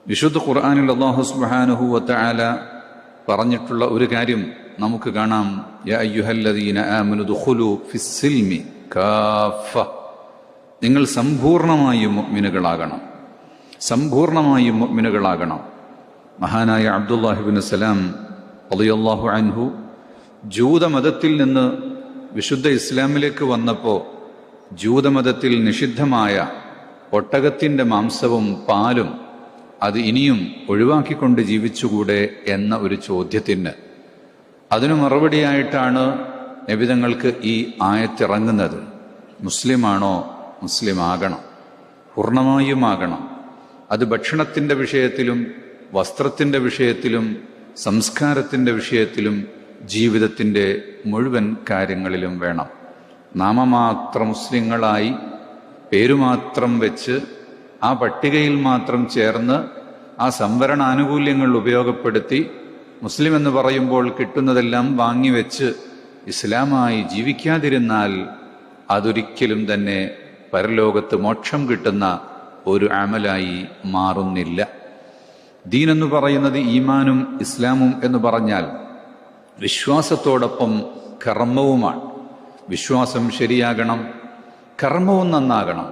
വിശുദ്ധ ഖുർആനിൽ അല്ലാഹു സുബ്ഹാനഹു വ തആല പറഞ്ഞിട്ടുള്ള ഒരു കാര്യം നമുക്ക് കാണാം. യാ അയ്യുഹല്ലദീന ആമനു ദുഖുലു ഫിസ്സിൽമി കാഫ. നിങ്ങൾ സമ്പൂർണമായും മുഅ്മിനുകളാകണം, സമ്പൂർണമായും മുഅ്മിനുകളാകണം. മഹാനായ അബ്ദുല്ലാഹി ഇബ്നു സലാം റളിയല്ലാഹു അൻഹു ജൂതമതത്തിൽ നിന്ന് വിശുദ്ധ ഇസ്ലാമിലേക്ക് വന്നപ്പോൾ ജൂതമതത്തിൽ നിഷിദ്ധമായ ഒട്ടകത്തിൻ്റെ മാംസവും പാലും അത് ഇനിയും ഒഴിവാക്കിക്കൊണ്ട് ജീവിച്ചുകൂടെ എന്ന ഒരു ചോദ്യത്തിന് അതിനു മറുപടിയായിട്ടാണ് നബിതങ്ങൾക്ക് ഈ ആയത്തിറങ്ങുന്നത്. മുസ്ലിമാണോ? മുസ്ലിം ആകണം, പൂർണ്ണമായും ആകണം. അത് ഭക്ഷണത്തിൻ്റെ വിഷയത്തിലും വസ്ത്രത്തിൻ്റെ വിഷയത്തിലും സംസ്കാരത്തിൻ്റെ വിഷയത്തിലും ജീവിതത്തിൻ്റെ മുഴുവൻ കാര്യങ്ങളിലും വേണം. നാമമാത്രം മുസ്ലിങ്ങളായി പേരുമാത്രം വെച്ച് ആ പട്ടികയിൽ മാത്രം ചേർന്ന് ആ സംവരണ ആനുകൂല്യങ്ങൾ ഉപയോഗപ്പെടുത്തി മുസ്ലിം എന്ന് പറയുമ്പോൾ കിട്ടുന്നതെല്ലാം വാങ്ങിവെച്ച് ഇസ്ലാമായി ജീവിക്കാതിരുന്നാൽ അതൊരിക്കലും തന്നെ പരലോകത്ത് മോക്ഷം കിട്ടുന്ന ഒരു അമലായി മാറുന്നില്ല. ദീനെന്ന് പറയുന്നത് ഈമാനും ഇസ്ലാമും എന്ന് പറഞ്ഞാൽ വിശ്വാസത്തോടൊപ്പം കർമ്മവുമാണ്. വിശ്വാസം ശരിയാകണം, കർമ്മവും നന്നാകണം.